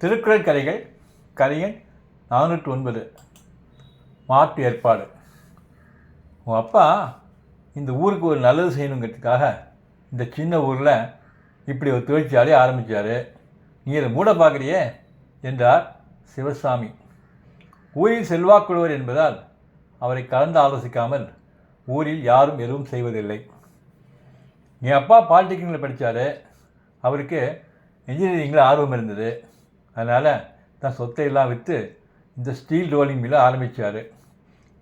திருக்குறள் கதைகள் கதையன் 409 மாற்று ஏற்பாடு. உன் அப்பா இந்த ஊருக்கு ஒரு நல்லது செய்யணுங்கிறதுக்காக இந்த சின்ன ஊரில் இப்படி ஒரு தொழிற்சாலையை ஆரம்பித்தார். நீ அதை மூட பார்க்குறியே என்றார் சிவசாமி. ஊரில் செல்வாக்குள்ளவர் என்பதால் அவரை கலந்து ஆலோசிக்காமல் ஊரில் யாரும் எதுவும் செய்வதில்லை. என் அப்பா பாலிடெக்னிக்கில் படித்தார். அவருக்கு இன்ஜினியரிங்கில் ஆர்வம் இருந்தது. அதனால் தான் சொத்தை எல்லாம் விற்று இந்த ஸ்டீல் ரோலிங் மில்லை ஆரம்பித்தார்.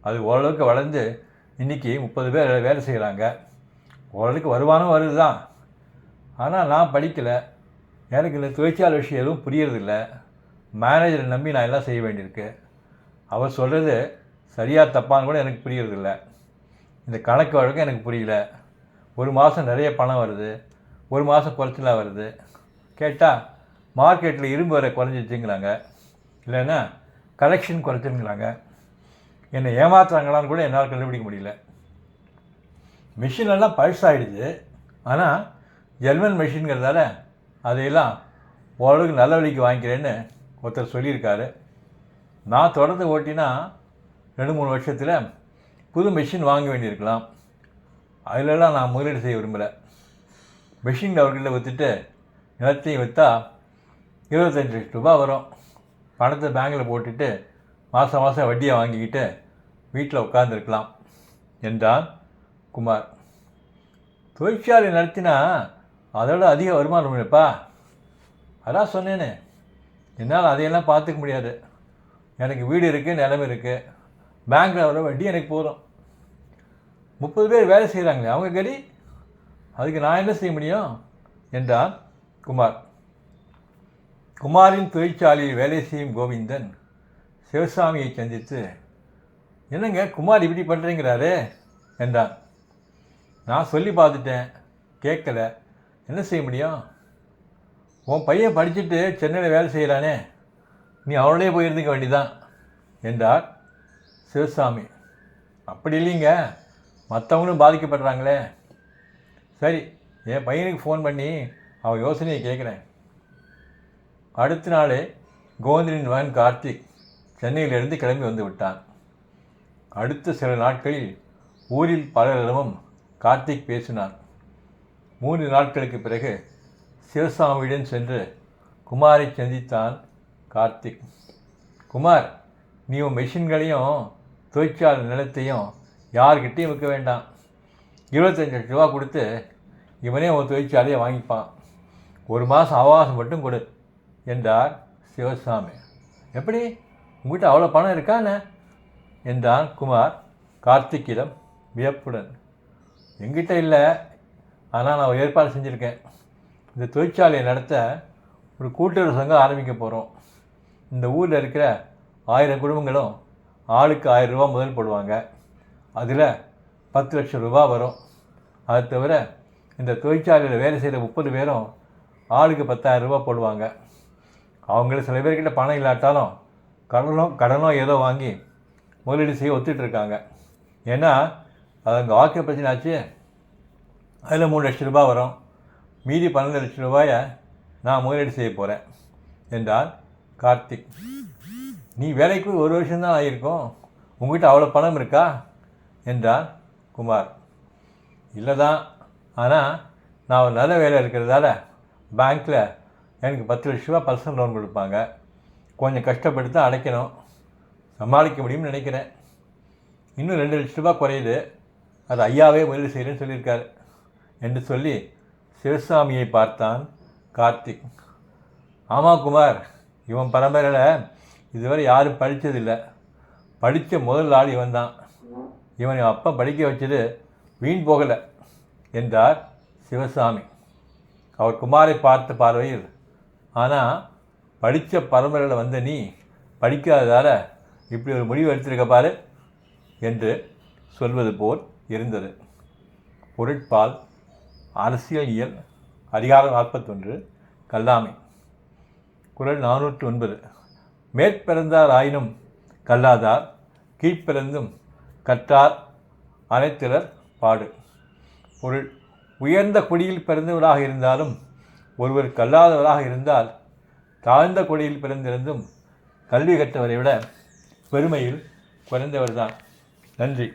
அது ஓரளவுக்கு வளர்ந்து இன்றைக்கி 30 பேர் வேலை செய்கிறாங்க. ஓரளவுக்கு வருமானம் வருது தான். ஆனால் நான் படிக்கலை. எனக்கு இந்த தொழிற்சாலை விஷயம் எதுவும் புரியறதில்ல. மேனேஜரை நம்பி நான் எல்லாம் செய்ய வேண்டியிருக்கு. அவர் சொல்கிறது சரியாக தப்பான்னு கூட எனக்கு புரியறதில்ல. இந்த கணக்கு வழக்கம் எனக்கு புரியல. ஒரு மாதம் நிறைய பணம் வருது, ஒரு மாதம் குறைச்சலாக வருது. கேட்டால் மார்க்கெட்டில் இரும்பு வரை குறைஞ்சிச்சுங்கிறாங்க, இல்லைன்னா கலெக்ஷன் குறைச்சுங்கிறாங்க. என்னை ஏமாத்துறாங்களான்னு கூட என்னால் கண்டுபிடிக்க முடியல. மிஷினெல்லாம் பழசாகிடுது. ஆனால் ஜெர்மன் மிஷின்கிறதால அதையெல்லாம் ஓரளவுக்கு நல்ல வழிக்கு வாங்கிக்கிறேன்னு ஒருத்தர் சொல்லியிருக்காரு. நான் தொடர்ந்து ஓட்டினா 2-3 வருஷத்தில் புது மிஷின் வாங்க வேண்டியிருக்கலாம். அதிலெல்லாம் நான் முதலீடு செய்ய விரும்பலை. மிஷின் அவர்கிட்ட விற்றுட்டு நிலத்தையும் விற்றா 25 லட்சம் ரூபாய் வரும். பணத்தை பேங்கில் போட்டுட்டு மாதம் மாதம் வட்டியை வாங்கிக்கிட்டு வீட்டில் உட்காந்துருக்கலாம் என்றான் குமார். தொழிற்சாலை நடத்தினா அதோட அதிக வருமானம் இல்லைப்பா. அதான் சொன்னேனே, என்னால் அதையெல்லாம் பார்த்துக்க முடியாது. எனக்கு வீடு இருக்குது, நிலம் இருக்குது. பேங்கில் வர வட்டி எனக்கு போதும். 30 பேர் வேலை செய்கிறாங்களே, அவங்க கடி, அதுக்கு நான் என்ன செய்ய முடியும் என்றான் குமார். குமாரின் தொழிற்சாலையில் வேலை செய்யும் கோவிந்தன் சிவசாமியை சந்தித்து, என்னங்க குமார் இப்படி பண்ணுறீங்கிறாரு என்றான். நான் சொல்லி பார்த்துட்டேன், கேட்கலை. என்ன செய்ய முடியும்? உன் பையன் படிச்சுட்டு சென்னையில் வேலை செய்கிறானே, நீ அவளே போயிருந்துக்க வேண்டிதான் என்றார் சிவசாமி. அப்படி இல்லைங்க, மற்றவங்களும் பாதிக்கப்படுறாங்களே. சரி, என் பையனுக்கு ஃபோன் பண்ணி அவன் யோசனையை கேட்குறேன். அடுத்த நாளே கோவிந்தனின் மகன் கார்த்திக் சென்னையிலிருந்து கிளம்பி வந்து விட்டான். அடுத்த சில நாட்களில் ஊரில் பலரிடமும் கார்த்திக் பேசினான். 3 நாட்களுக்கு பிறகு சிவசாமியுடன் சென்று குமாரை சந்தித்தான் கார்த்திக். குமார், நீ உன் மெஷின்களையும் தொழிற்சாலை நிலத்தையும் யார்கிட்டையும் விற்க வேண்டாம். 25 லட்சம் ரூபா கொடுத்து இவனே உன் தொழிற்சாலையை வாங்கிப்பான். 1 மாதம் அவகாசம் மட்டும் கொடு என்றார் சிவசாமி. எப்படி, உங்கள்கிட்ட அவ்வளோ பணம் இருக்கானே என்றான் குமார் கார்த்திக்கிடம் வியப்புடன். எங்கிட்ட இல்லை, ஆனால் நான் ஏற்பாடு செஞ்சுருக்கேன். இந்த தொழிற்சாலையை நடத்த ஒரு கூட்டுறவு சங்கம் ஆரம்பிக்க போகிறோம். இந்த ஊரில் இருக்கிற 1000 குடும்பங்களும் ஆளுக்கு 1000 ரூபா முதல் போடுவாங்க. அதில் 10 லட்சம் ரூபா வரும். அது தவிர இந்த தொழிற்சாலையில் வேலை செய்கிற 30 பேரும் ஆளுக்கு 10,000 ரூபா போடுவாங்க. அவங்கள சில பேர்கிட்ட பணம் இல்லாட்டாலும் கடனோ ஏதோ வாங்கி முதலீடு செய்ய ஒத்துட்ருக்காங்க. ஏன்னா அது அங்கே வாக்கிய பிரச்சனை ஆச்சு. அதில் 3 லட்சம் ரூபா வரும். மீதி 12 லட்சம் ரூபாயை நான் முதலீடு செய்ய போகிறேன் என்றார் கார்த்திக். நீ வேலைக்கு 1 வருஷம்தான் ஆகியிருக்கும், உங்கள்கிட்ட அவ்வளோ பணம் இருக்கா என்றார் குமார். இல்லை தான், ஆனால் நான் ஒரு நல்ல வேலை இருக்கிறதால பேங்க்கில் எனக்கு 10 லட்ச ரூபா பர்சனல் லோன் கொடுப்பாங்க. கொஞ்சம் கஷ்டப்பட்டு தான் அடைக்கணும், சமாளிக்க முடியும்னு நினைக்கிறேன். இன்னும் 2 லட்ச ரூபா குறையுது, அது ஐயாவே முதலீடு செய்கிறேன்னு சொல்லியிருக்காரு என்று சொல்லி சிவசாமியை பார்த்தான் கார்த்திக். ஆமாம் குமார், இவன் பரம்பரையில் இதுவரை யாரும் படித்ததில்லை. படித்த முதல் ஆள் இவன் தான். இவனை அப்பா படிக்க வச்சது வீண் போகலை என்றார் சிவசாமி. அவர் குமாரை பார்த்த பார்வையில், ஆனால் படித்த பரம்பரையில் வந்த நீ படிக்காததால் இப்படி ஒரு முடிவு எடுத்திருக்க பாரு என்று சொல்வது போல் இருந்தது. பொருட்பால் அரசியல் இயல் அதிகாரம் 41 கல்லாமை. குறள் 409. மேற்பிறந்தார் ஆயினும் கல்லாதார், கீழ்ப்பிறந்தும் கற்றார் அனைத்திலர் பாடு. பொருள்: உயர்ந்த குடியில் பிறந்தவராக இருந்தாலும் ஒருவர் கல்லாதவராக இருந்தால் தாழ்ந்த குடியில் பிறந்திருந்தும் கல்வி கற்றவரை விட பெருமையில் குறைந்தவர்தான். நன்றி.